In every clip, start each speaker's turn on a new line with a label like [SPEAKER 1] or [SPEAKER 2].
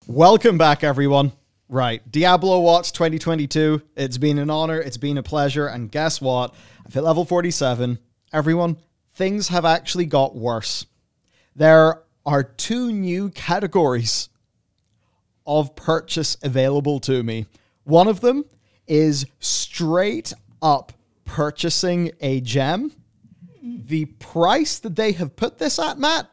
[SPEAKER 1] Welcome back, everyone. Right, Diablo Watch 2022. It's been an honor, it's been a pleasure, and guess what? I've hit level 47. Everyone, things have actually got worse. There are 2 new categories of purchase available to me. One of them is straight up purchasing a gem. The price that they have put this at, Matt,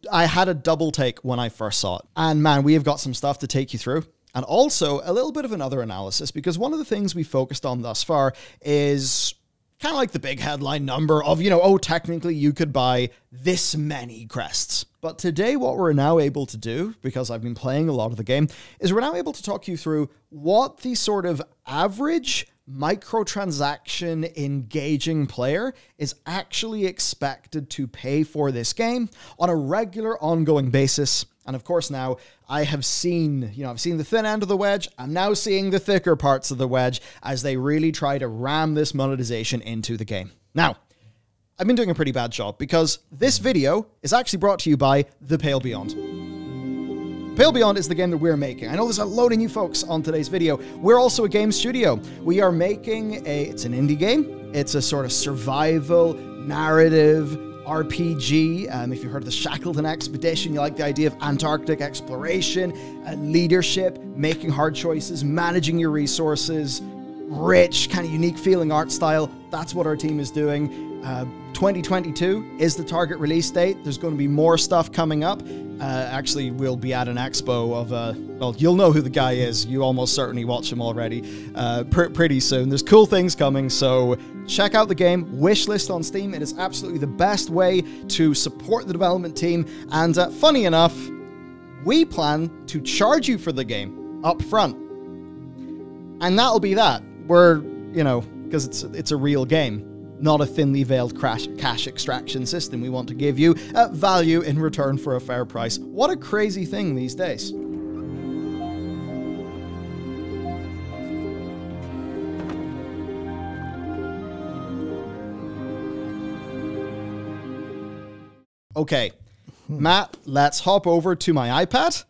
[SPEAKER 1] I had a double take when I first saw it. And man, we have got some stuff to take you through. And also a little bit of another analysis, because one of the things we focused on thus far is kind of like the big headline number of, oh, technically you could buy this many crests. But today what we're now able to do, because I've been playing a lot of the game, is we're now able to talk you through what the sort of average microtransaction engaging player is actually expected to pay for this game on a regular ongoing basis. And of course now I have seen, I've seen the thin end of the wedge. I'm now seeing the thicker parts of the wedge as they really try to ram this monetization into the game. Now, I've been doing a pretty bad job because this video is actually brought to you by The Pale Beyond. Pale Beyond is the game that we're making. I know there's a load of new folks on today's video. We're also a game studio. We are making it's an indie game. It's a sort of survival, narrative, RPG. If you've heard of the Shackleton Expedition, you like the idea of Antarctic exploration, leadership, making hard choices, managing your resources, rich, kind of unique feeling art style. That's what our team is doing. 2022 is the target release date. There's going to be more stuff coming up. Actually, we'll be at an expo of, well, you'll know who the guy is. You almost certainly watch him already pretty soon. There's cool things coming, so check out the game. Wishlist on Steam. It is absolutely the best way to support the development team. And funny enough, we plan to charge you for the game up front. And that'll be that. We're, because it's a real game, not a thinly veiled cash extraction system. We want to give you value in return for a fair price. What a crazy thing these days. Okay, Matt, let's hop over to my iPad.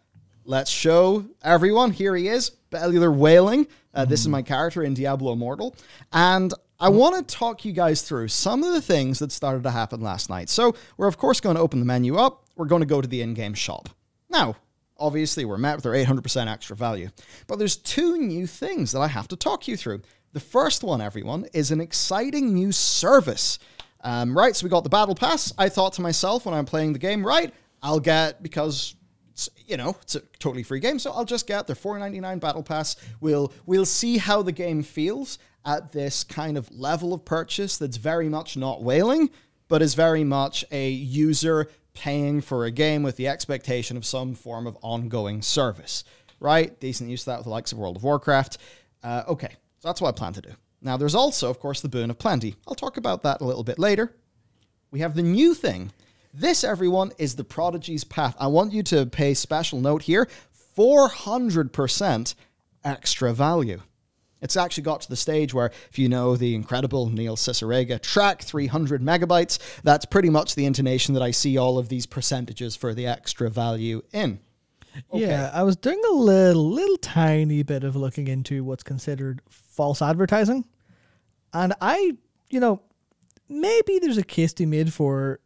[SPEAKER 1] Let's show everyone. Here he is, Bellular wailing. This is my character in Diablo Immortal. And I want to talk you guys through some of the things that started to happen last night. So we're, of course, going to open the menu up. We're going to go to the in-game shop. Now, obviously, we're met with our 800% extra value. But there's 2 new things that I have to talk you through. The first one, everyone, is an exciting new service. Right, so we got the Battle Pass. I thought to myself when I'm playing the game, right, I'll get, because it's a totally free game, so I'll just get their $4.99 Battle Pass. We'll see how the game feels at this kind of level of purchase that's very much not whaling, but is very much a user paying for a game with the expectation of some form of ongoing service, right? Decent use of that with the likes of World of Warcraft. Okay, so that's what I plan to do. Now, there's also, of course, the Boon of Plenty. I'll talk about that a little bit later. We have the new thing. This, everyone, is the Prodigy's Path. I want you to pay special note here. 400% extra value. It's actually got to the stage where, if you know the incredible Neil Cicerega track, 300 megabytes, that's pretty much the intonation that I see all of these percentages for the extra value in. Okay.
[SPEAKER 2] Yeah, I was doing a little tiny bit of looking into what's considered false advertising. And maybe there's a case to be made for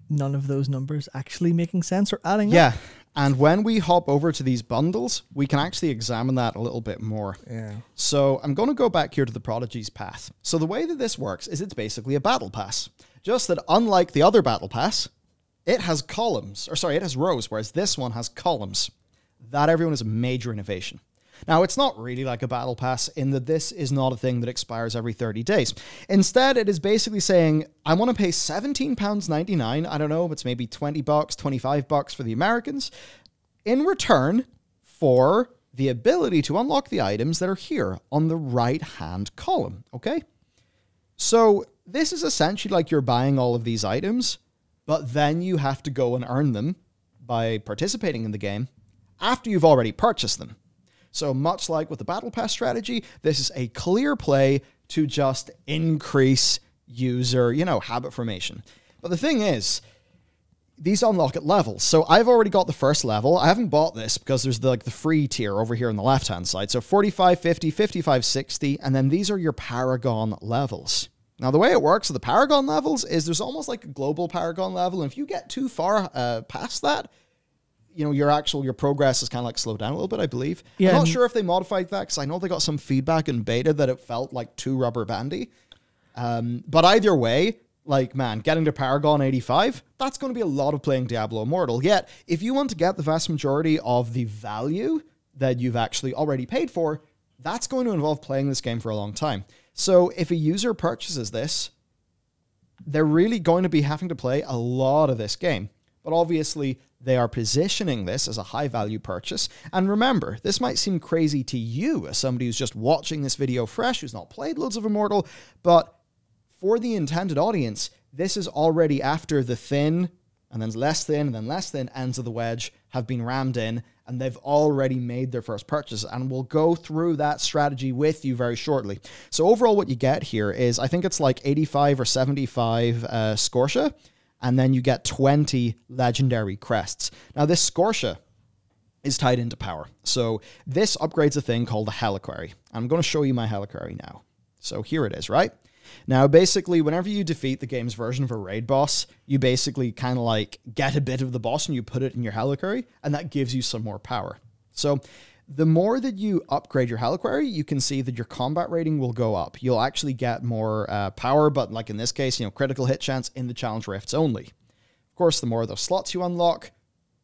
[SPEAKER 2] none of those numbers actually making sense or adding up.
[SPEAKER 1] Yeah. And when we hop over to these bundles, we can actually examine that a little bit more.
[SPEAKER 2] Yeah.
[SPEAKER 1] So I'm going to go back here to the Prodigy's Path. So the way that this works is it's basically a battle pass. Just that unlike the other battle pass, it has columns, it has rows, whereas this one has columns. That, everyone, is a major innovation. Now, it's not really like a battle pass in that this is not a thing that expires every 30 days. Instead, it is basically saying, I want to pay £17.99. I don't know, it's maybe $20, $25 for the Americans, in return for the ability to unlock the items that are here on the right-hand column, okay? So this is essentially like you're buying all of these items, but then you have to go and earn them by participating in the game after you've already purchased them. So much like with the Battle Pass strategy, this is a clear play to just increase user, habit formation. But the thing is, these unlock at levels. So I've already got the first level. I haven't bought this because there's the free tier over here on the left-hand side. So 45, 50, 55, 60, and then these are your Paragon levels. Now, the way it works with the Paragon levels is there's almost like a global Paragon level, and if you get too far past that, you know, your progress is kind of like slowed down a little bit, I believe. Yeah, I'm not sure if they modified that because I know they got some feedback in beta that it felt like too rubber bandy. But either way, like, man, getting to Paragon 85, that's going to be a lot of playing Diablo Immortal. Yet, if you want to get the vast majority of the value that you've actually already paid for, that's going to involve playing this game for a long time. So if a user purchases this, they're really going to be having to play a lot of this game. But obviously, they are positioning this as a high-value purchase. And remember, this might seem crazy to you as somebody who's just watching this video fresh, who's not played loads of Immortal, but for the intended audience, this is already after the thin, and then less thin, and then less thin ends of the wedge have been rammed in, and they've already made their first purchase. And we'll go through that strategy with you very shortly. So overall, what you get here is, I think it's like 85 or 75 Scotia, and then you get 20 legendary crests. Now, this Scotia is tied into power. So this upgrades a thing called the Heliquary. I'm going to show you my Heliquary now. So here it is, right? Now, basically, whenever you defeat the game's version of a raid boss, you basically kind of like get a bit of the boss and you put it in your Heliquary, and that gives you some more power. So the more that you upgrade your Heliquary, you can see that your combat rating will go up. You'll actually get more power, but like in this case, you know, critical hit chance in the challenge rifts only. Of course, the more of those slots you unlock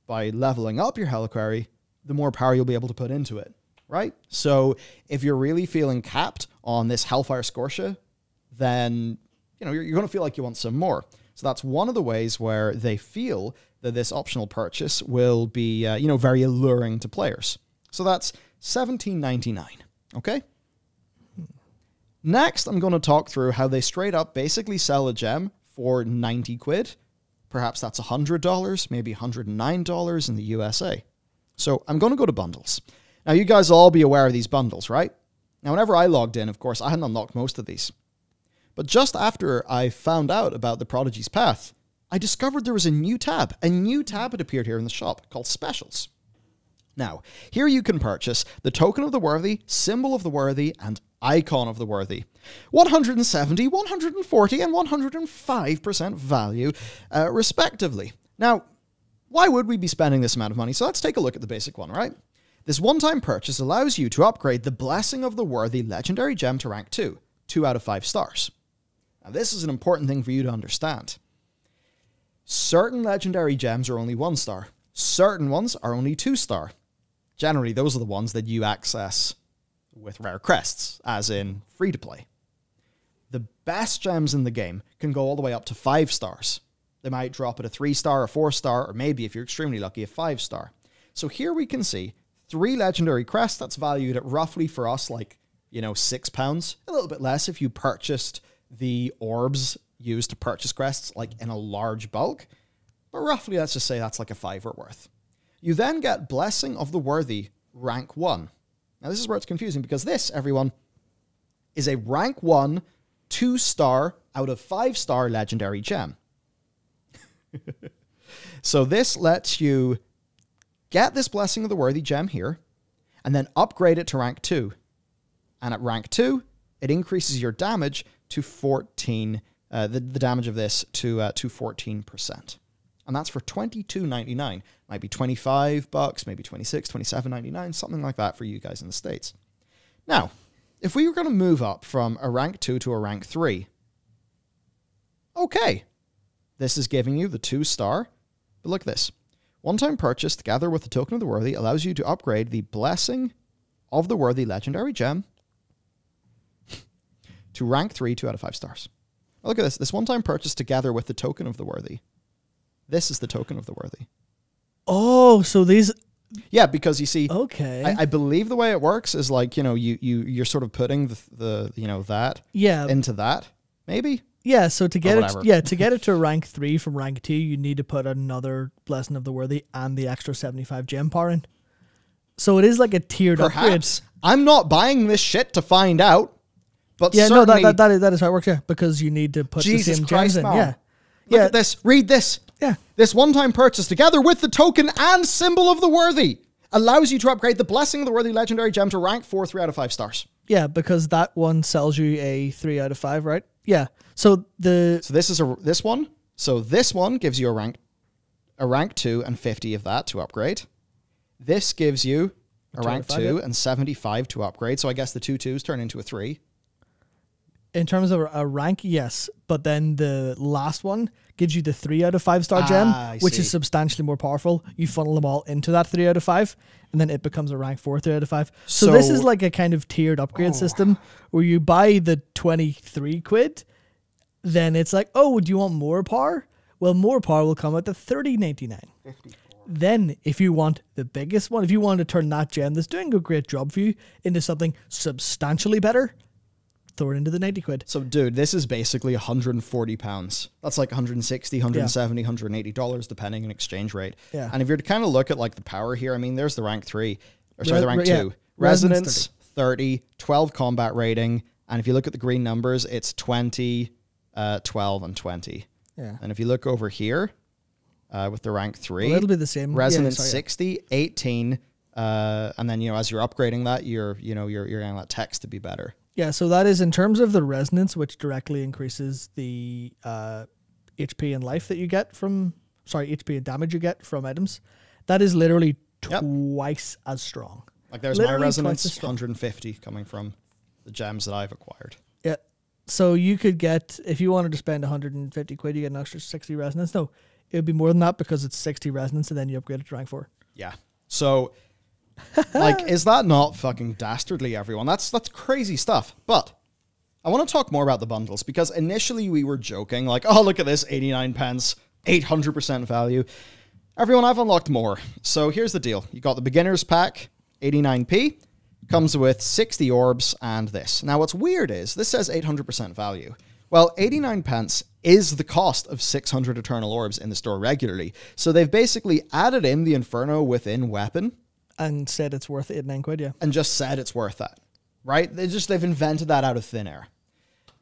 [SPEAKER 1] by leveling up your Heliquary, the more power you'll be able to put into it, right? So if you're really feeling capped on this Hellfire Scotia, then, you know, you're going to feel like you want some more. So that's one of the ways where they feel that this optional purchase will be, you know, very alluring to players. So that's $17.99, okay? Next, I'm going to talk through how they straight up basically sell a gem for 90 quid. Perhaps that's $100, maybe $109 in the USA. So I'm going to go to bundles. Now, you guys will all be aware of these bundles, right? Now, whenever I logged in, of course, I hadn't unlocked most of these. But just after I found out about the Prodigy's Path, I discovered there was a new tab. A new tab had appeared here in the shop called Specials. Now, here you can purchase the Token of the Worthy, Symbol of the Worthy, and Icon of the Worthy. 170, 140, and 105% value, respectively. Now, why would we be spending this amount of money? So let's take a look at the basic one, right? This one-time purchase allows you to upgrade the Blessing of the Worthy Legendary Gem to rank 2, 2 out of 5 stars. Now, this is an important thing for you to understand. Certain legendary gems are only 1 star. Certain ones are only 2 star. Generally, those are the ones that you access with rare crests, as in free-to-play. The best gems in the game can go all the way up to 5 stars. They might drop at a 3 star, a 4 star, or maybe, if you're extremely lucky, a 5 star. So here we can see 3 legendary crests that's valued at roughly for us, like, you know, £6. A little bit less if you purchased the orbs used to purchase crests, like in a large bulk. But roughly, let's just say that's like a £5 worth. You then get Blessing of the Worthy rank 1. Now, this is where it's confusing because this, everyone, is a rank 1, 2 star out of 5 star legendary gem. So this lets you get this Blessing of the Worthy gem here and then upgrade it to rank 2. And at rank 2, it increases your damage to 14, the damage of this to 14%. And that's for $22.99. Might be $25, maybe $26, $27.99, something like that for you guys in the States. Now, if we were going to move up from a rank 2 to a rank 3, okay, this is giving you the 2 star. But look at this. One-time purchase together with the Token of the Worthy allows you to upgrade the Blessing of the Worthy Legendary Gem to rank 3, 2 out of 5 stars. Now look at this. This one-time purchase together with the Token of the Worthy. This is the Token of the Worthy.
[SPEAKER 2] Oh, so these...
[SPEAKER 1] Yeah, because you see,
[SPEAKER 2] okay,
[SPEAKER 1] I believe the way it works is like, you know, you're sort of putting the you know, that into that, maybe?
[SPEAKER 2] Yeah, so to get it to rank 3 from rank 2, you need to put another Blessing of the Worthy and the extra 75 gem power in. So it is like a tiered upgrade.
[SPEAKER 1] I'm not buying this shit to find out, but
[SPEAKER 2] yeah,
[SPEAKER 1] certainly...
[SPEAKER 2] no, that is how it works, yeah, because you need to put the same gems in. Man.
[SPEAKER 1] Yeah. Look at this. Read this.
[SPEAKER 2] Yeah.
[SPEAKER 1] This one-time purchase, together with the token and symbol of the worthy, allows you to upgrade the Blessing of the Worthy legendary gem to rank 4, 3 out of 5 stars.
[SPEAKER 2] Yeah, because that one sells you a 3 out of 5, right? Yeah. So
[SPEAKER 1] this one. So this one gives you a rank 2 and 50 of that to upgrade. This gives you a rank 2 and 75 to upgrade. So I guess the 2 2s turn into a 3.
[SPEAKER 2] In terms of a rank, yes. But then the last one gives you the 3 out of 5 star gem, which is substantially more powerful. You funnel them all into that 3 out of 5, and then it becomes a rank 4 3 out of 5. So this is like a kind of tiered upgrade system where you buy the 23 quid, then it's like, oh, do you want more power? Well, more power will come at the 30.99. Then, if you want the biggest one, if you want to turn that gem that's doing a great job for you into something substantially better, throw it into the 90 quid.
[SPEAKER 1] So, dude, this is basically £140. That's like 160, 170, $180, depending on exchange rate.
[SPEAKER 2] Yeah.
[SPEAKER 1] And if you're to kind of look at like the power here, I mean, there's the rank 3, or sorry, the rank 2. Resonance, 30, 12 combat rating. And if you look at the green numbers, it's 20, 12, and 20.
[SPEAKER 2] Yeah.
[SPEAKER 1] And if you look over here, with the rank 3,
[SPEAKER 2] it'll be the same.
[SPEAKER 1] Resonance 60, 18, and then as you're upgrading that, you're getting that text to be better.
[SPEAKER 2] Yeah, so that is in terms of the resonance, which directly increases the HP and life that you get from HP and damage you get from items. That is literally twice as strong.
[SPEAKER 1] Like there's literally my resonance 150 coming from the gems that I've acquired.
[SPEAKER 2] Yeah. So you could get, if you wanted to spend 150 quid, you get an extra 60 resonance. No, it would be more than that because it's 60 resonance and then you upgrade it to rank 4.
[SPEAKER 1] Yeah. So, like, is that not fucking dastardly, everyone? That's crazy stuff. But I want to talk more about the bundles because initially we were joking, like, oh, look at this, 89 pence, 800% value. Everyone, I've unlocked more. So here's the deal. You got the beginner's pack, 89p. Comes with 60 orbs and this. Now, what's weird is this says 800% value. Well, 89 pence is the cost of 600 eternal orbs in the store regularly. So they've basically added in the Inferno within weapon.
[SPEAKER 2] And said it's worth 89 quid, yeah.
[SPEAKER 1] And just said it's worth that, right? They've invented that out of thin air.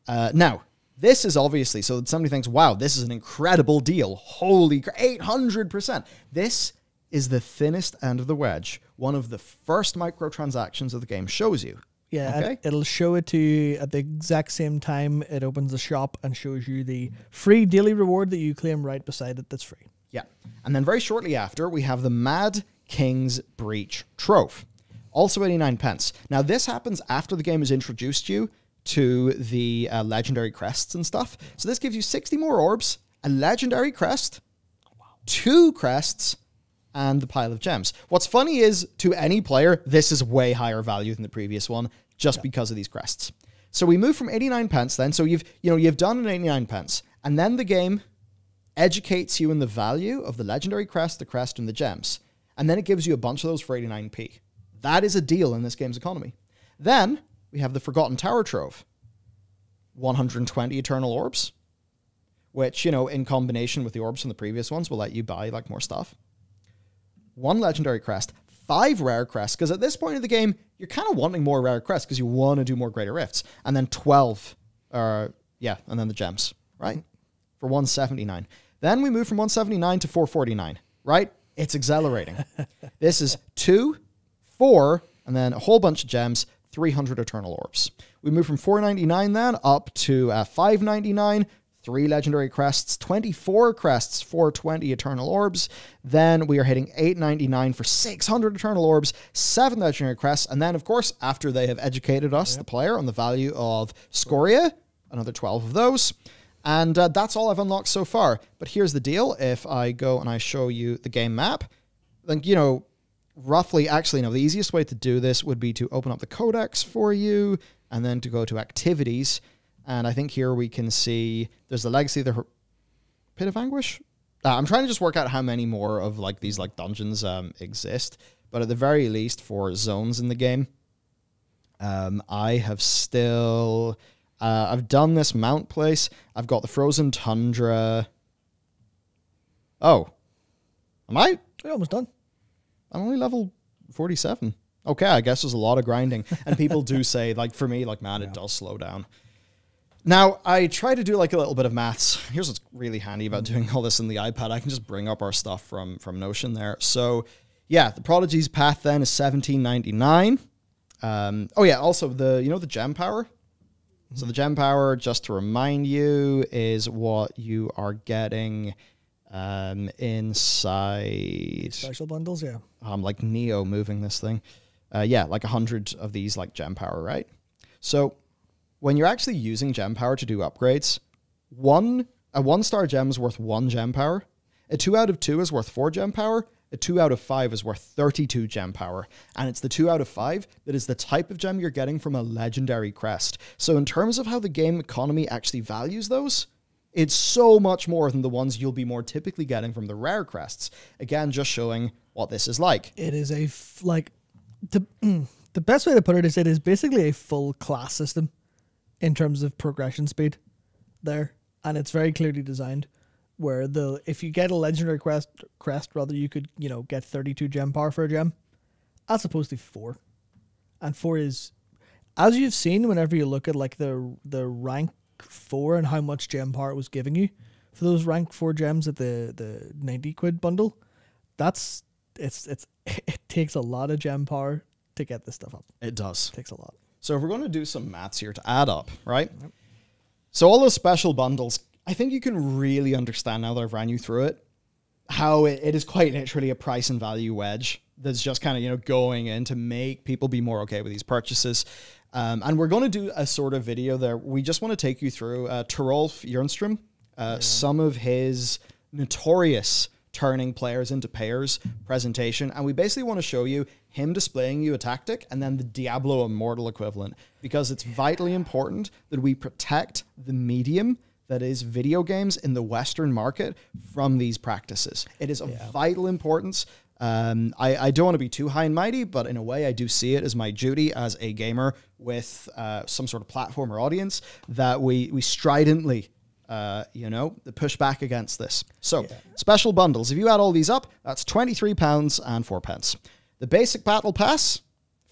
[SPEAKER 1] Now, this is obviously, so somebody thinks, wow, this is an incredible deal. Holy 800%. This is the thinnest end of the wedge. One of the first microtransactions of the game shows you.
[SPEAKER 2] Yeah,
[SPEAKER 1] okay?
[SPEAKER 2] It'll show it to you at the exact same time it opens the shop and shows you the free daily reward that you claim right beside it that's free.
[SPEAKER 1] Yeah. And then very shortly after, we have the Mad King's Breach Trove. Also 89 pence. Now, this happens after the game has introduced you to the legendary crests and stuff. So this gives you 60 more orbs, a legendary crest, 2 crests, and the pile of gems. What's funny is, to any player, this is way higher value than the previous one, just because of these crests. So we move from 89 pence then. So you've done an 89 pence, and then the game educates you in the value of the legendary crest, the crest, and the gems. And then it gives you a bunch of those for 89p. That is a deal in this game's economy. Then we have the Forgotten Tower Trove. 120 eternal orbs, which, in combination with the orbs from the previous ones, will let you buy like more stuff. 1 legendary crest, 5 rare crests, because at this point of the game, you're kind of wanting more rare crests because you want to do more greater rifts. And then 12, and then the gems, right? For 179. Then we move from 179 to 449, right? It's accelerating. This is 2, 4, and then a whole bunch of gems, 300 eternal orbs. We move from 499 then up to 599, 3 legendary crests, 24 crests, 420 eternal orbs. Then we are hitting 899 for 600 eternal orbs, 7 legendary crests. And then, of course, after they have educated us, the player, on the value of Scoria, another 12 of those. And that's all I've unlocked so far. But here's the deal. If I go and I show you the game map, then, roughly, actually, no, the easiest way to do this would be to open up the codex for you and then to go to activities. And I think here we can see there's the Legacy of the Pit of Anguish. I'm trying to just work out how many more of like these like dungeons exist. But at the very least, for zones in the game, I have still... I've done this mount place. I've got the Frozen Tundra. Oh. Am I?
[SPEAKER 2] You're almost done.
[SPEAKER 1] I'm only level 47. Okay, I guess there's a lot of grinding. And people do say, like, for me, like, man, it does slow down. Now, I try to do like a little bit of maths. Here's what's really handy about doing all this in the iPad. I can just bring up our stuff from Notion there. So, yeah, the Prodigy's path then is 1799. Oh, yeah, also the gem power. So the gem power, just to remind you, is what you are getting inside.
[SPEAKER 2] Special bundles, yeah.
[SPEAKER 1] Like Neo moving this thing. Yeah, like 100 of these like gem power, right? So when you're actually using gem power to do upgrades, a 1-star gem is worth 1 gem power. A 2 out of 2 is worth 4 gem power. A 2 out of 5 is worth 32 gem power. And it's the 2 out of 5 that is the type of gem you're getting from a legendary crest. So in terms of how the game economy actually values those, it's so much more than the ones you'll be more typically getting from the rare crests. Again, just showing what this is like.
[SPEAKER 2] It is the best way to put it is basically a full class system in terms of progression speed there. And it's very clearly designed where if you get a legendary crest rather, you could, get 32 gem power for a gem as opposed to 4. And 4 is, as you've seen, whenever you look at like the rank 4 and how much gem power it was giving you for those rank 4 gems at the 90 quid bundle, it takes a lot of gem power to get this stuff up.
[SPEAKER 1] It does.
[SPEAKER 2] It takes a lot.
[SPEAKER 1] So if we're going to do some maths here to add up, right? Yep. So all those special bundles, I think you can really understand now that I've ran you through it, how it is quite literally a price and value wedge that's just kind of, going in to make people be more okay with these purchases. And we're going to do a sort of video there. We just want to take you through Torolf Jernstrom, some of his notorious turning players into payers presentation. And we basically want to show you him displaying you a tactic and then the Diablo Immortal equivalent, because it's vitally important that we protect the medium that is video games in the Western market from these practices. It is of vital importance. I don't want to be too high and mighty, but in a way I do see it as my duty as a gamer with some sort of platform or audience that we stridently push back against this. So special bundles, if you add all these up, that's £23 and 4 pence. The basic battle pass,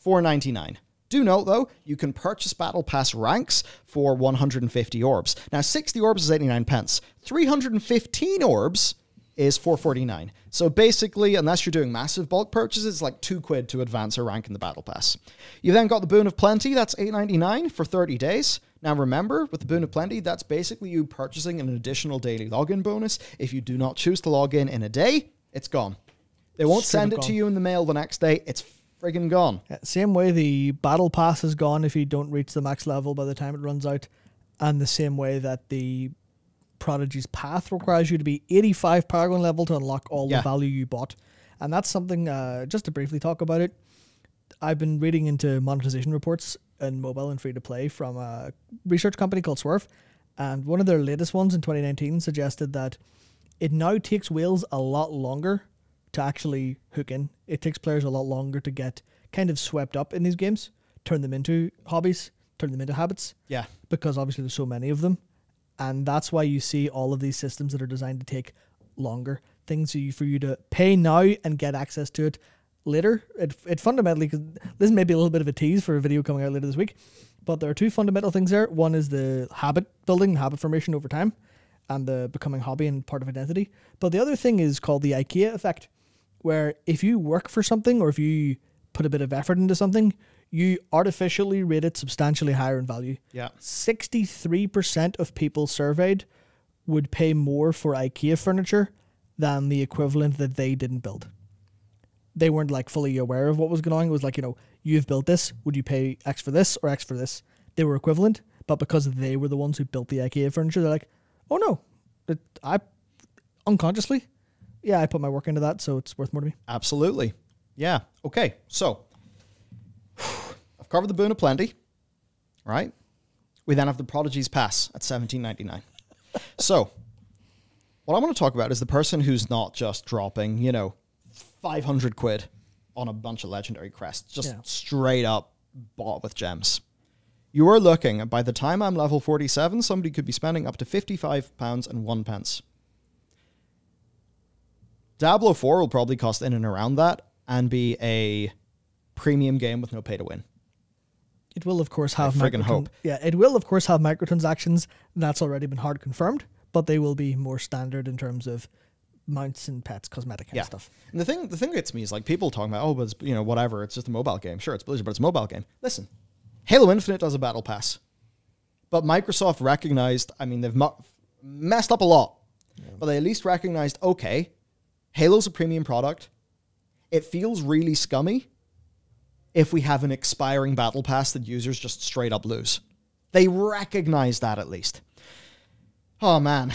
[SPEAKER 1] £4.99. Do note, though, you can purchase Battle Pass ranks for 150 orbs. Now, 60 orbs is 89 pence. 315 orbs is 4.49. So basically, unless you're doing massive bulk purchases, it's like £2 to advance a rank in the Battle Pass. You then got the Boon of Plenty. That's $8.99 for 30 days. Now, remember, with the Boon of Plenty, that's basically you purchasing an additional daily login bonus. If you do not choose to log in a day, it's gone. They won't send it to you in the mail the next day. It's friggin' gone.
[SPEAKER 2] Same way the battle pass is gone if you don't reach the max level by the time it runs out, and the same way that the Prodigy's path requires you to be 85 Paragon level to unlock all the value you bought. And that's something, just to briefly talk about it, I've been reading into monetization reports in mobile and free to play from a research company called Swerve, and one of their latest ones in 2019 suggested that it now takes whales a lot longer to actually hook in. It takes players a lot longer to get kind of swept up in these games, turn them into hobbies, turn them into habits.
[SPEAKER 1] Yeah. Because
[SPEAKER 2] obviously there's so many of them. And that's why you see all of these systems that are designed to take longer. Things for you to pay now and get access to it later. It fundamentally, because this may be a little bit of a tease for a video coming out later this week, but there are two fundamental things there. One is the habit building, habit formation over time, and the becoming hobby and part of identity. But the other thing is called the IKEA effect, where if you work for something or if you put a bit of effort into something, you artificially rate it substantially higher in value.
[SPEAKER 1] Yeah.
[SPEAKER 2] 63% of people surveyed would pay more for IKEA furniture than the equivalent that they didn't build. They weren't like fully aware of what was going on. It was like, you've built this. Would you pay X for this or X for this? They were equivalent, but because they were the ones who built the IKEA furniture, they're like, oh no, I unconsciously, I put my work into that, so it's worth more to me.
[SPEAKER 1] Absolutely. Yeah. Okay. So I've covered the Boon of Plenty, right? We then have the Prodigy's Pass at $17.99. So what I want to talk about is the person who's not just dropping, 500 quid on a bunch of legendary crests, just straight up bought with gems. You are looking, by the time I'm level 47, somebody could be spending up to £55 and 1 pence. Diablo 4 will probably cost in and around that and be a premium game with no pay to win.
[SPEAKER 2] It will, of course, have
[SPEAKER 1] hope.
[SPEAKER 2] Yeah, it will, of course, have microtransactions. That's already been hard confirmed, but they will be more standard in terms of mounts and pets, cosmetic and stuff.
[SPEAKER 1] And the thing that gets me is like people talking about, oh, but it's, you know, whatever, it's just a mobile game. Sure, it's Blizzard, but it's a mobile game. Listen, Halo Infinite does a battle pass, but Microsoft recognized, I mean, they've messed up a lot, but they at least recognized, okay, Halo's a premium product. It feels really scummy if we have an expiring battle pass that users just straight up lose. They recognize that at least. Oh, man.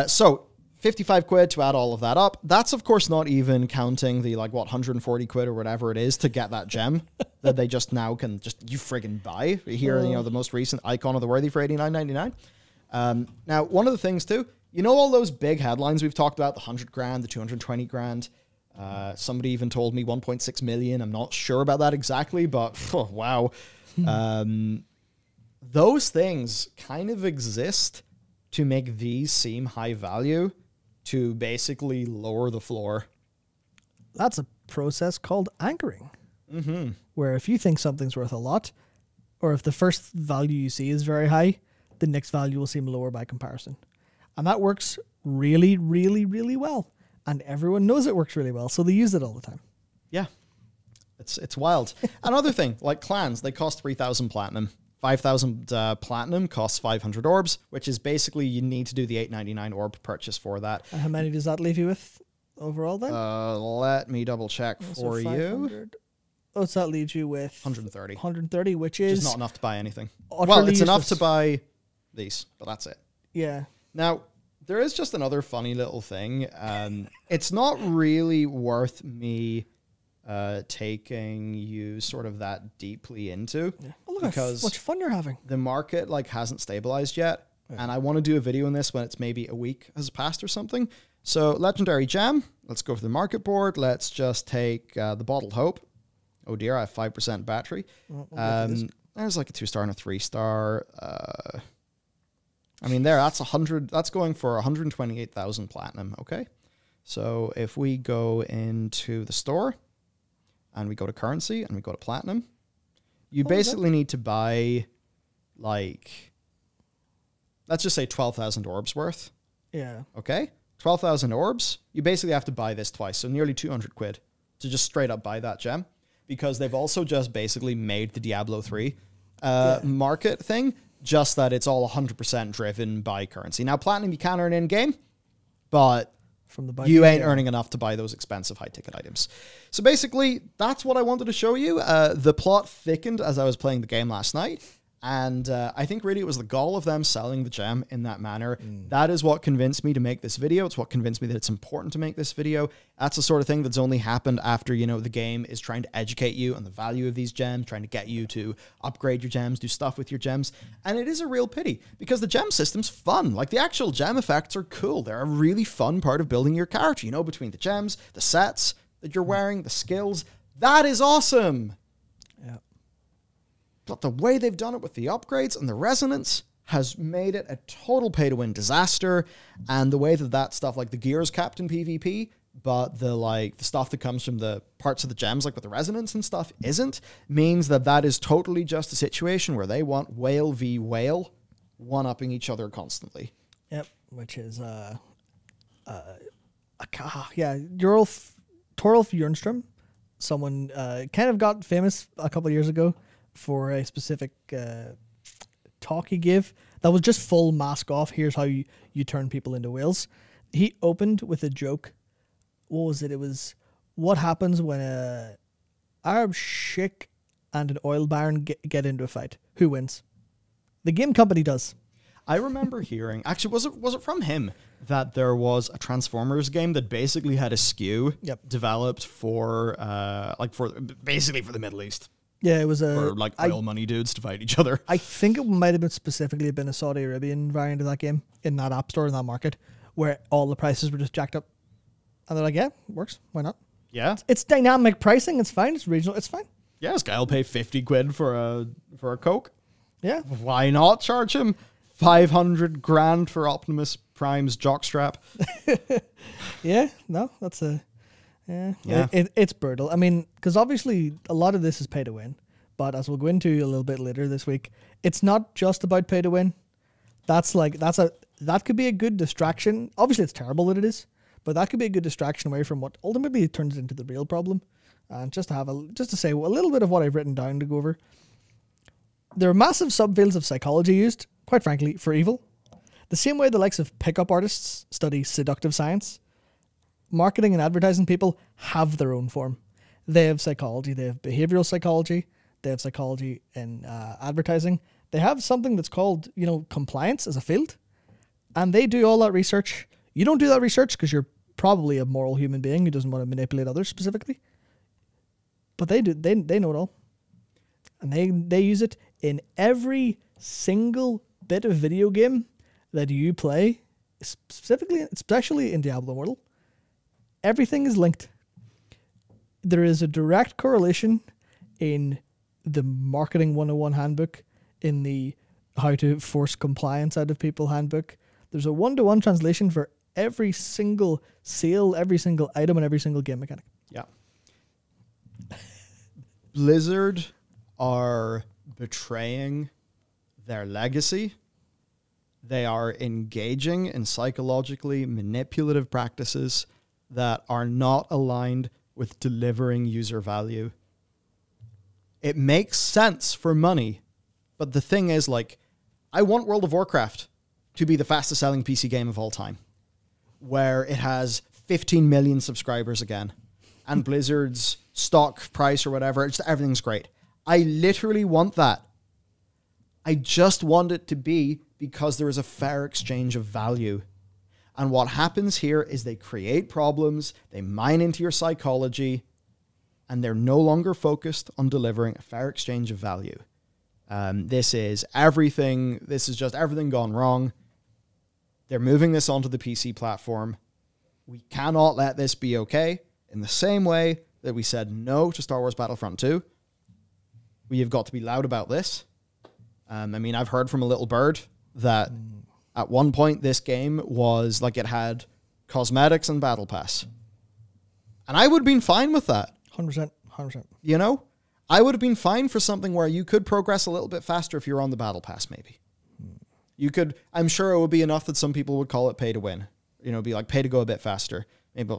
[SPEAKER 1] So 55 quid to add all of that up. That's, of course, not even counting the, 140 quid or whatever it is to get that gem that they just now can you friggin' buy. Here, the most recent Icon of the Worthy for $89.99. Now, one of the things, too, you know all those big headlines we've talked about, the 100 grand, the 220 grand? Somebody even told me 1.6 million. I'm not sure about that exactly, but wow. Those things kind of exist to make these seem high value, to basically lower the floor.
[SPEAKER 2] That's a process called anchoring, where if you think something's worth a lot, or if the first value you see is very high, the next value will seem lower by comparison. And that works really, really, really well. And everyone knows it works really well, so they use it all the time. Yeah.
[SPEAKER 1] It's wild. Another thing, like clans, they cost 3,000 platinum. 5,000 platinum costs 500 orbs, which is basically you need to do the $8.99 orb purchase for that.
[SPEAKER 2] And how many does that leave you with overall then?
[SPEAKER 1] Let me double check for you.
[SPEAKER 2] Oh, so that leaves you with
[SPEAKER 1] 130.
[SPEAKER 2] 130, which is
[SPEAKER 1] not enough to buy anything. Well, it's enough to buy these, but that's it.
[SPEAKER 2] Yeah.
[SPEAKER 1] Now, there is just another funny little thing. It's not really worth me taking you sort of that deeply into,
[SPEAKER 2] because how much fun you're having.
[SPEAKER 1] The market hasn't stabilized yet, and I want to do a video on this when it's maybe a week has passed or something. So legendary gem, let's go for the market board. Let's just take the bottled hope. Oh dear, I have 5% battery. There's like a 2-star and a 3-star. I mean, that's 100. That's going for 128,000 platinum. Okay, so if we go into the store and we go to currency and we go to platinum, you basically need to buy let's just say 12,000 orbs worth.
[SPEAKER 2] Yeah.
[SPEAKER 1] Okay, 12,000 orbs. You basically have to buy this twice, so nearly 200 quid to just straight up buy that gem, because they've also just basically made the Diablo 3 market thing. Just that it's all 100% driven by currency. Now, platinum you can earn in-game, but you ain't earning enough to buy those expensive high-ticket items. So basically, that's what I wanted to show you. The plot thickened as I was playing the game last night, and I think really it was the gall of them selling the gem in that manner. That is what convinced me to make this video. It's what convinced me that it's important to make this video. That's the sort of thing that's only happened after, the game is trying to educate you on the value of these gems, trying to get you to upgrade your gems, do stuff with your gems. And it is a real pity, because the gem system's fun. The actual gem effects are cool. They're a really fun part of building your character, between the gems, the sets that you're wearing, the skills. That is awesome.
[SPEAKER 2] Yeah.
[SPEAKER 1] But the way they've done it with the upgrades and the resonance has made it a total pay-to-win disaster. And the way that stuff, like the gears capped in PvP, but the stuff that comes from the parts of the gems, with the resonance and stuff, isn't, means that is totally just a situation where they want whale v whale, one-upping each other constantly.
[SPEAKER 2] Yep, which is, Torolf Jernstrom, someone kind of got famous a couple of years ago for a specific talk he gave that was just full mask off. Here's how you turn people into whales. He opened with a joke. What was it? It was, what happens when a Arab sheikh and an oil baron get into a fight? Who wins? The game company does.
[SPEAKER 1] I remember hearing, actually, was it from him that there was a Transformers game that basically had a skew developed for basically for the Middle East.
[SPEAKER 2] Yeah, it was
[SPEAKER 1] oil money dudes to fight each other.
[SPEAKER 2] I think it might have been specifically been a Saudi Arabian variant of that game in that app store, in that market, where all the prices were just jacked up. And they're like, yeah, works. Why not?
[SPEAKER 1] Yeah.
[SPEAKER 2] It's dynamic pricing. It's fine. It's regional. It's fine.
[SPEAKER 1] Yeah, this guy will pay 50 quid for a Coke.
[SPEAKER 2] Yeah.
[SPEAKER 1] Why not charge him 500 grand for Optimus Prime's jockstrap?
[SPEAKER 2] Yeah, no, that's a... Yeah. It's brutal. I mean, because obviously a lot of this is pay to win, But as we'll go into a little bit later this week, it's not just about pay to win. That could be a good distraction. Obviously, it's terrible that it is, but that could be a good distraction away from what ultimately turns into the real problem. And just to say a little bit of what I've written down to go over. There are massive subfields of psychology used, quite frankly, for evil. The same way the likes of pickup artists study seductive science, marketing and advertising people have their own form. They have psychology. They have behavioral psychology. They have psychology in advertising. They have something that's called, compliance as a field. And they do all that research. You don't do that research because you're probably a moral human being who doesn't want to manipulate others specifically. But they do. They know it all. And they use it in every single bit of video game that you play, especially in Diablo Immortal. Everything is linked. There is a direct correlation in the Marketing 101 handbook, in the How to Force Compliance Out of People handbook. There's a 1-to-1 translation for every single sale, every single item, and every single game mechanic.
[SPEAKER 1] Yeah. Blizzard are betraying their legacy. They are engaging in psychologically manipulative practices that are not aligned with delivering user value. It makes sense for money, but the thing is, I want World of Warcraft to be the fastest selling PC game of all time, where it has 15 million subscribers again, and Blizzard's stock price or whatever, everything's great. I literally want that. I just want it to be because there is a fair exchange of value. And what happens here is they create problems, they mine into your psychology, and they're no longer focused on delivering a fair exchange of value. This is just everything gone wrong. They're moving this onto the PC platform. We cannot let this be okay. In the same way that we said no to Star Wars Battlefront 2, we have got to be loud about this. I've heard from a little bird that at one point this game was it had cosmetics and battle pass. And I would have been fine with that.
[SPEAKER 2] 100%.
[SPEAKER 1] I would have been fine for something where you could progress a little bit faster if you're on the battle pass, maybe. You could, I'm sure it would be enough that some people would call it pay to win. Be pay to go a bit faster. Maybe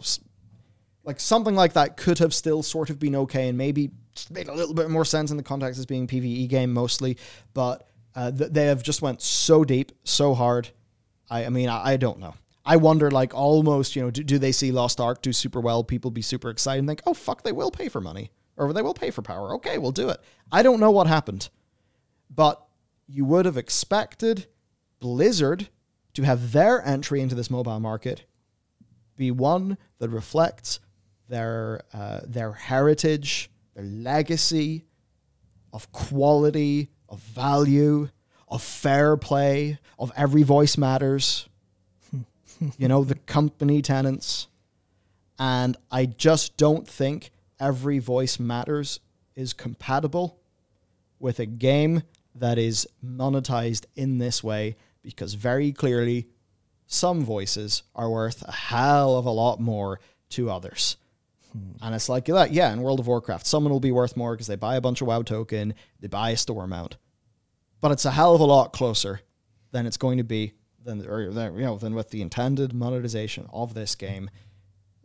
[SPEAKER 1] something like that could have still sort of been okay and maybe made a little bit more sense in the context as being a PvE game mostly. But they have just went so deep, so hard. I don't know. I wonder, almost, do they see Lost Ark do super well? People be super excited and think, oh, fuck, they will pay for money. Or they will pay for power. Okay, we'll do it. I don't know what happened. But you would have expected Blizzard to have their entry into this mobile market be one that reflects their heritage, their legacy of quality, of value, of fair play, of every voice matters. The company tenets. And I just don't think every voice matters is compatible with a game that is monetized in this way, because very clearly some voices are worth a hell of a lot more to others. And it's like that. Yeah, in World of Warcraft, someone will be worth more because they buy a bunch of WoW token, they buy a store mount. But it's a hell of a lot closer than it's going to be than with the intended monetization of this game.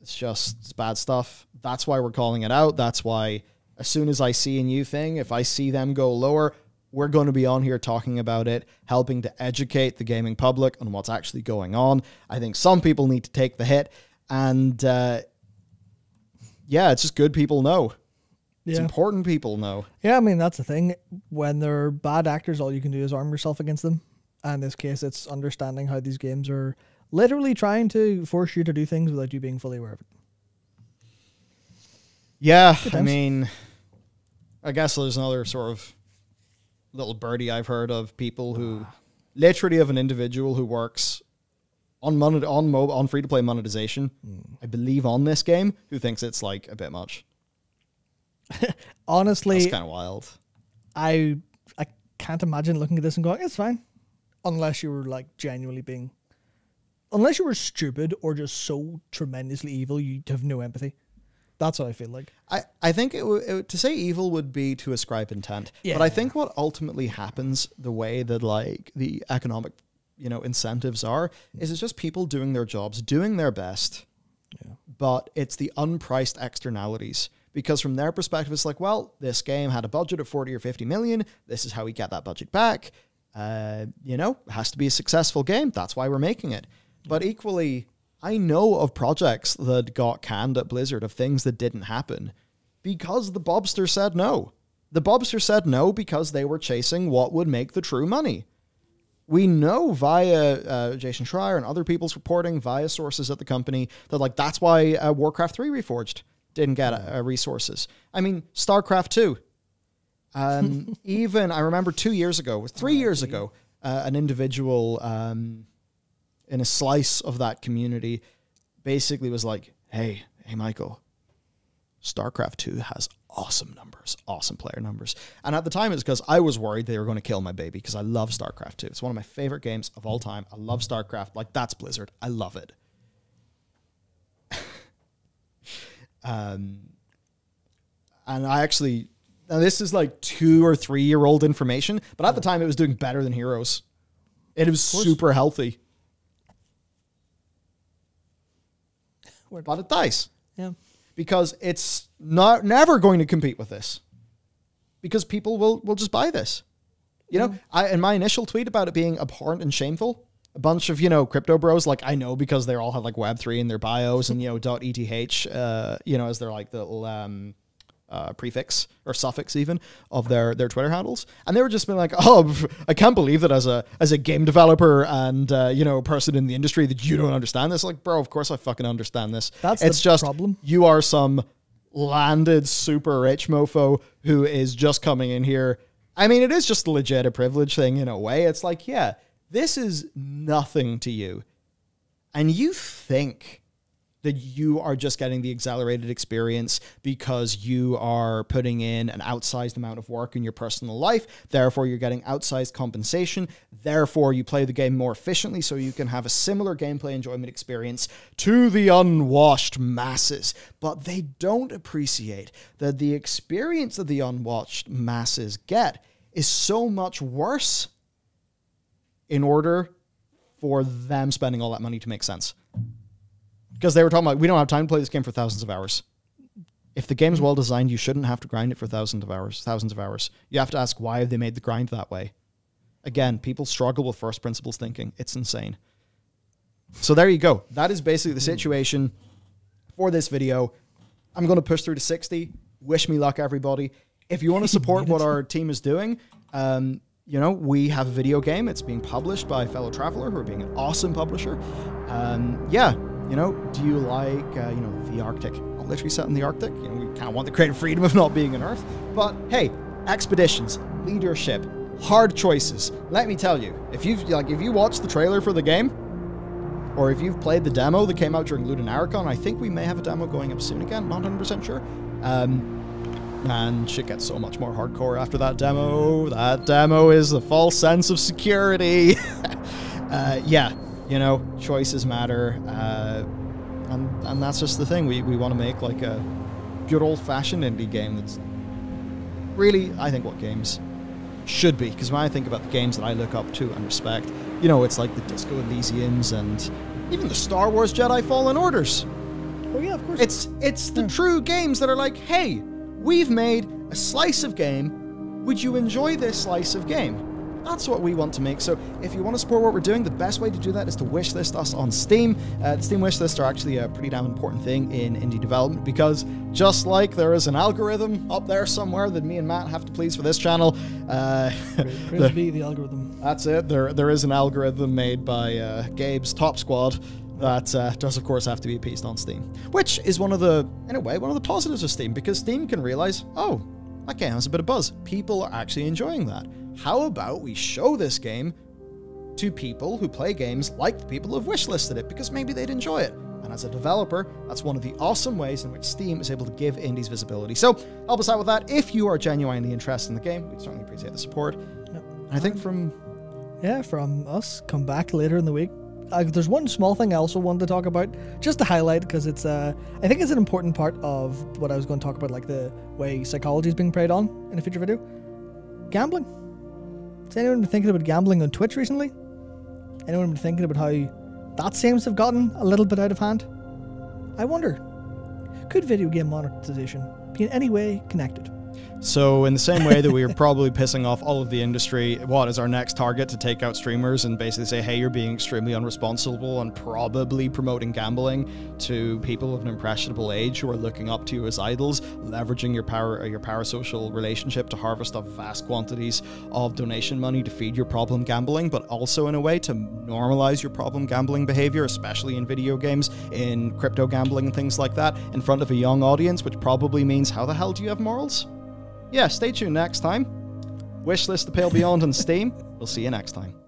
[SPEAKER 1] It's bad stuff. That's why we're calling it out. That's why as soon as I see a new thing, if I see them go lower, we're going to be on here talking about it, helping to educate the gaming public on what's actually going on. I think some people need to take the hit, and it's just good people know. It's important people know.
[SPEAKER 2] Yeah, that's the thing. When they're bad actors, all you can do is arm yourself against them. And in this case, it's understanding how these games are literally trying to force you to do things without you being fully aware of it.
[SPEAKER 1] Yeah, I guess there's another sort of little birdie I've heard of people who literally of an individual who works on free-to-play monetization, I believe on this game, who thinks it's a bit much.
[SPEAKER 2] Honestly,
[SPEAKER 1] that's kind of wild.
[SPEAKER 2] I can't imagine looking at this and going, it's fine. Unless you were unless you were stupid or just so tremendously evil, you'd have no empathy. That's what I feel like.
[SPEAKER 1] I think to say evil would be to ascribe intent.
[SPEAKER 2] Yeah.
[SPEAKER 1] But I think what ultimately happens, the way that like the economic, incentives are, is it's just people doing their jobs, doing their best.
[SPEAKER 2] Yeah.
[SPEAKER 1] But it's the unpriced externalities. Because from their perspective, it's like, well, this game had a budget of 40 or 50 million. This is how we get that budget back. It has to be a successful game. That's why we're making it. But equally, I know of projects that got canned at Blizzard of things that didn't happen because the Bobster said no. The Bobster said no because they were chasing what would make the true money. We know via Jason Schreier and other people's reporting, via sources at the company, that like that's why Warcraft 3 Reforged didn't get resources. I mean, StarCraft 2. Even, I remember 3 years ago, an individual in a slice of that community basically was like, hey, Michael, StarCraft 2 has awesome numbers, awesome player numbers. And at the time, it's because I was worried they were going to kill my baby because I love StarCraft 2. It's one of my favorite games of all time. I love StarCraft. Like, that's Blizzard. I love it. And I actually, now this is like 2 or 3 year old information, but at the time it was doing better than Heroes. It was super healthy. But it dies.
[SPEAKER 2] Yeah.
[SPEAKER 1] Because it's never going to compete with this. Because people will just buy this. In my initial tweet about it being abhorrent and shameful, a bunch of, crypto bros, like I know because they all have like Web3 in their bios and, .eth, as their like the little prefix or suffix even of their Twitter handles. And they were just being like, oh, I can't believe that as a game developer and, person in the industry that you don't understand this. Like, bro, of course I fucking understand this.
[SPEAKER 2] It's just problem.
[SPEAKER 1] You are some landed super rich mofo who is just coming in here. I mean, it is just legit a privilege thing in a way. It's like, yeah, this is nothing to you. And you think that you are just getting the accelerated experience because you are putting in an outsized amount of work in your personal life. Therefore, you're getting outsized compensation. Therefore, you play the game more efficiently so you can have a similar gameplay enjoyment experience to the unwashed masses. But they don't appreciate that the experience that the unwashed masses get is so much worse in order for them spending all that money to make sense. Because they were talking about, we don't have time to play this game for thousands of hours. If the game's well designed, you shouldn't have to grind it for thousands of hours. You have to ask, why have they made the grind that way? Again, people struggle with first principles thinking. It's insane. So there you go. That is basically the situation for this video. I'm going to push through to 60. Wish me luck, everybody. If you want to support what our team is doing, we have a video game. It's being published by Fellow Traveler, who are being an awesome publisher. Do you like, the Arctic? Not literally set in the Arctic. We kind of want the creative freedom of not being on Earth. But hey, expeditions, leadership, hard choices. Let me tell you, if you watched the trailer for the game, or if you've played the demo that came out during Ludinaricon, I think we may have a demo going up soon again. Not 100% sure. Man, shit gets so much more hardcore after that demo. That demo is the false sense of security. Choices matter. And that's just the thing. We want to make like a good old-fashioned indie game that's really, I think, what games should be. Because when I think about the games that I look up to and respect, it's like the Disco Elysiums and even the Star Wars Jedi Fallen Orders.
[SPEAKER 2] Oh yeah, of course.
[SPEAKER 1] It's the true games that are like, hey, we've made a slice of game. Would you enjoy this slice of game? That's what we want to make. So if you want to support what we're doing, the best way to do that is to wishlist us on Steam. The Steam wishlists are actually a pretty damn important thing in indie development because just like there is an algorithm up there somewhere that me and Matt have to please for this channel.
[SPEAKER 2] The algorithm. That's
[SPEAKER 1] it. There is an algorithm made by Gabe's Top Squad that does, of course, have to be appeased on Steam. Which is one of the positives of Steam, because Steam can realize, oh, that game has a bit of buzz. People are actually enjoying that. How about we show this game to people who play games like the people who've wishlisted it, because maybe they'd enjoy it. And as a developer, that's one of the awesome ways in which Steam is able to give indies visibility. So help us out with that. If you are genuinely interested in the game, we'd certainly appreciate the support. Yep. And I think from
[SPEAKER 2] us, come back later in the week there's one small thing I also wanted to talk about, just to highlight, because it's I think it's an important part of what I was going to talk about, like the way psychology is being preyed on in a future video. Gambling. Has anyone been thinking about gambling on Twitch recently? Anyone been thinking about how that seems to have gotten a little bit out of hand? I wonder, could video game monetization be in any way connected?
[SPEAKER 1] So in the same way that we are probably pissing off all of the industry, what is our next target to take out streamers and basically say, hey, you're being extremely unresponsible and probably promoting gambling to people of an impressionable age who are looking up to you as idols, leveraging your parasocial relationship to harvest up vast quantities of donation money to feed your problem gambling, but also in a way to normalize your problem gambling behavior, especially in video games, in crypto gambling and things like that, in front of a young audience, which probably means, how the hell do you have morals? Yeah, stay tuned next time. Wishlist The Pale Beyond on Steam. We'll see you next time.